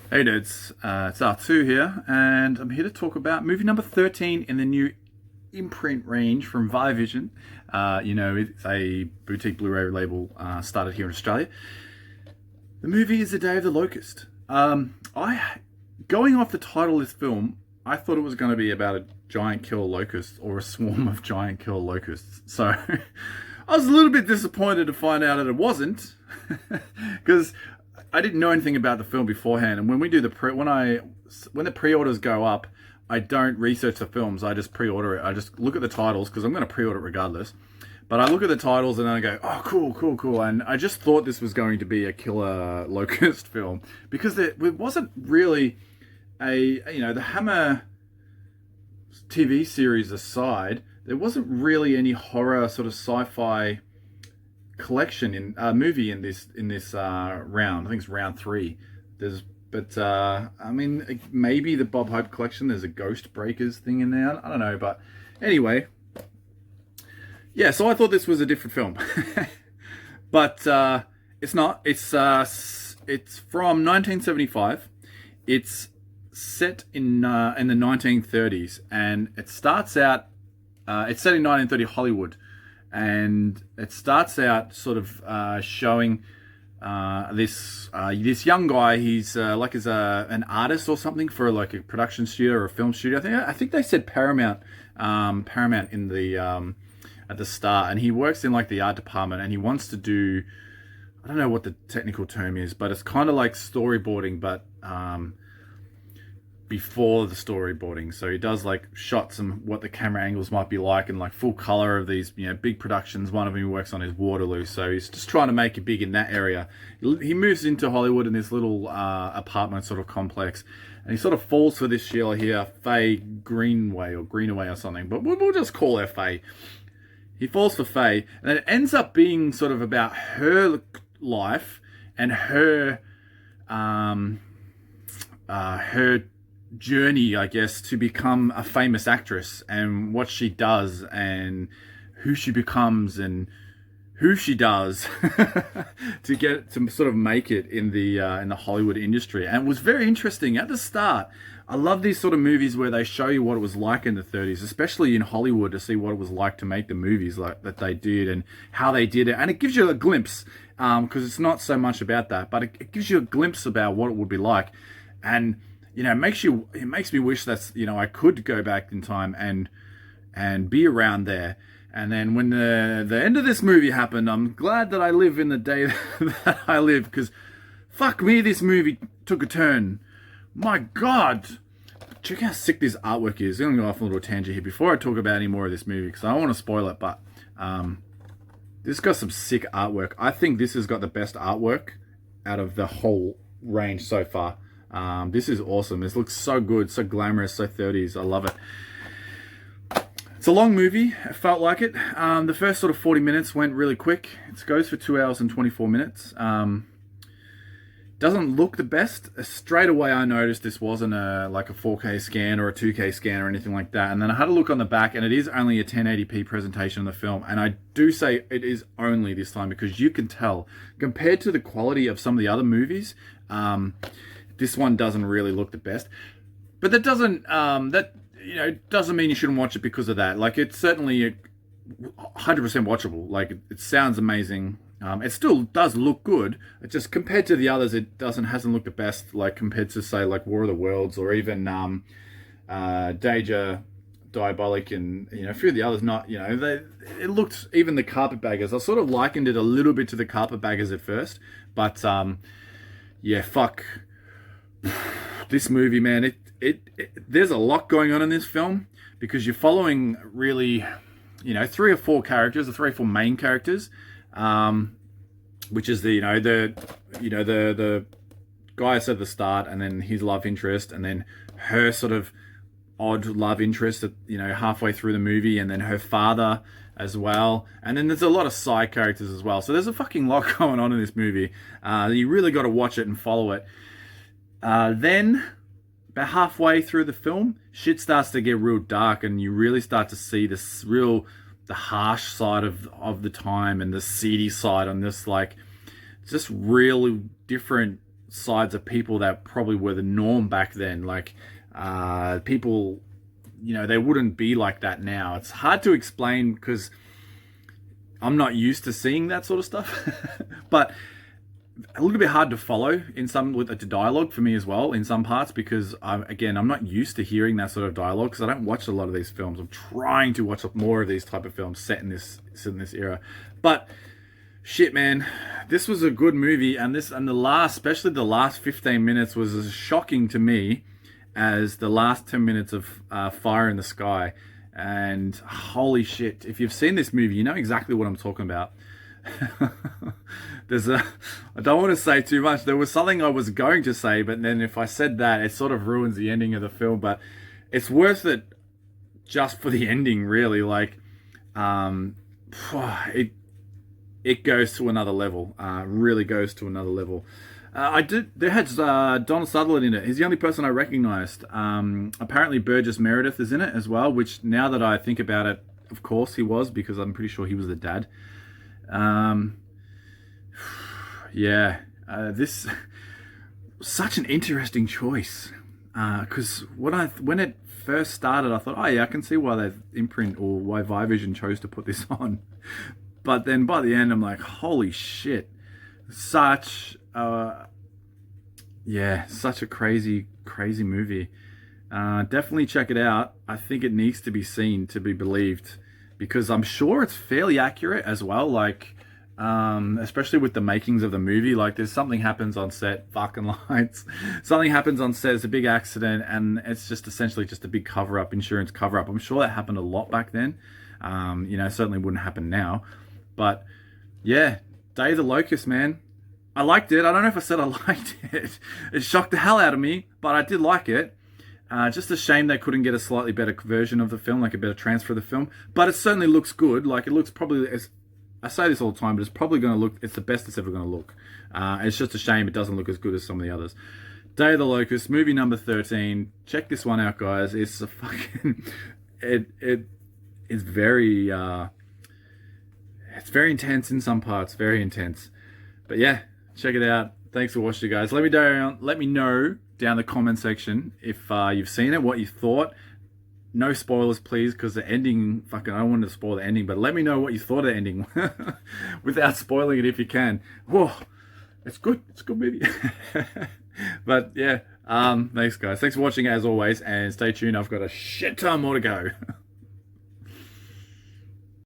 Hey dudes, it's R2 here, and I'm here to talk about movie number 13 in the new Imprint range from ViaVision. It's a boutique Blu-ray label started here in Australia. The movie is The Day of the Locust. Going off the title of this film, I thought it was going to be about a giant killer locust or a swarm of giant killer locusts. So I was a little bit disappointed to find out that it wasn't, because I didn't know anything about the film beforehand. And when we do when the pre-orders go up, I don't research the films. I just pre-order it. I just look at the titles because I'm going to pre-order it regardless. But I look at the titles and then I go, oh, cool, cool, cool. And I just thought this was going to be a killer locust film because it wasn't really the Hammer TV series aside, there wasn't really any horror sort of sci-fi collection in movie in this round. I think it's round three. I mean, maybe the Bob Hope collection. There's a Ghost Breakers thing in there. I don't know, but anyway, yeah. So I thought this was a different film, but it's not. It's from 1975. It's set in the 1930s, and it starts out. It's set in 1930 Hollywood, and it starts out sort of showing this young guy. He's an artist or something for like a production studio or a film studio. I think they said Paramount in the at the start, and he works in like the art department, and he wants to do, I don't know what the technical term is, but it's kind of like storyboarding, but before the storyboarding. So he does like shots and what the camera angles might be like, and like full color of these big productions. One of them he works on is Waterloo, so he's just trying to make it big in that area. He moves into Hollywood in this little apartment sort of complex, and he sort of falls for this Sheila here, Faye Greenaway or something, but we'll just call her Faye. He falls for Faye, and it ends up being sort of about her life and her journey, I guess, to become a famous actress, and what she does and who she becomes and who she does to get to sort of make it in the Hollywood industry. And it was very interesting at the start. I love these sort of movies where they show you what it was like in the 30s, especially in Hollywood, to see what it was like to make the movies like that they did and how they did it. And it gives you a glimpse, because it's not so much about that, but it gives you a glimpse about what it would be like. And it makes me wish that I could go back in time and be around there. And then when the end of this movie happened, I'm glad that I live in the day that I live, because fuck me, this movie took a turn. My God, check how sick this artwork is. I'm gonna go off a little tangent here before I talk about any more of this movie, because I don't want to spoil it. But this got some sick artwork. I think this has got the best artwork out of the whole range so far. This is awesome. This looks so good, so glamorous, so 30s. I love it. It's a long movie. It felt like it. The first sort of 40 minutes went really quick. It goes for 2 hours and 24 minutes. Doesn't look the best. Straight away I noticed this wasn't a 4K scan or a 2K scan or anything like that. And then I had a look on the back, and it is only a 1080p presentation of the film. And I do say it is only this time, because you can tell, compared to the quality of some of the other movies, this one doesn't really look the best. But that doesn't doesn't mean you shouldn't watch it because of that. Like, it's certainly 100% watchable. Like, it sounds amazing. It still does look good. It just, compared to the others, it hasn't looked the best. Like, compared to, say, like War of the Worlds, or even Danger Diabolic, and a few of the others. Not it looked, even the Carpetbaggers, I sort of likened it a little bit to the Carpetbaggers at first, but yeah, fuck this movie, man. There's a lot going on in this film, because you're following really, 3 or 4 characters, or 3 or 4 main characters, which is the guy I said at the start, and then his love interest, and then her sort of odd love interest at halfway through the movie, and then her father as well, and then there's a lot of side characters as well. So there's a fucking lot going on in this movie. You really got to watch it and follow it. Then, about halfway through the film, shit starts to get real dark, and you really start to see the harsh side of the time, and the seedy side on this, like, just really different sides of people that probably were the norm back then. Like, people, they wouldn't be like that now. It's hard to explain because I'm not used to seeing that sort of stuff. But a little bit hard to follow in some with the dialogue for me as well in some parts, because I'm not used to hearing that sort of dialogue because I don't watch a lot of these films. I'm trying to watch more of these type of films set in this era. But shit, man, this was a good movie, and especially the last 15 minutes was as shocking to me as the last 10 minutes of Fire in the Sky. And holy shit, if you've seen this movie, you know exactly what I'm talking about. I don't want to say too much. There was something I was going to say, but then if I said that, it sort of ruins the ending of the film. But it's worth it just for the ending, really. Like, it goes to another level. Really goes to another level. There had Donald Sutherland in it. He's the only person I recognised. Apparently Burgess Meredith is in it as well, which now that I think about it, of course he was, because I'm pretty sure he was the dad. Yeah, this such an interesting choice. Because when it first started, I thought, oh yeah, I can see why Imprint or why ViaVision chose to put this on. But then by the end, I'm like, holy shit, such a crazy movie. Definitely check it out. I think it needs to be seen to be believed, because I'm sure it's fairly accurate as well. Like, especially with the makings of the movie, like there's something happens on set, fucking lights. Something happens on set, it's a big accident, and it's just essentially just a big cover-up, insurance cover-up. I'm sure that happened a lot back then. Certainly wouldn't happen now. But yeah, Day of the Locust, man. I liked it. I don't know if I said I liked it. It shocked the hell out of me, but I did like it. Just a shame they couldn't get a slightly better version of the film, like a better transfer of the film. But it certainly looks good. Like, it looks probably, I say this all the time, but it's probably going to look, it's the best it's ever going to look. It's just a shame it doesn't look as good as some of the others. Day of the Locust, movie number 13. Check this one out, guys. It's a fucking, it's very intense in some parts, very intense. But yeah, check it out. Thanks for watching, guys. Let me know down in the comment section if you've seen it, what you thought. No spoilers, please, because the ending, I don't want to spoil the ending, but let me know what you thought of the ending without spoiling it if you can. Whoa, it's good. It's a good movie. But yeah, thanks, guys. Thanks for watching as always, and stay tuned. I've got a shit ton more to go.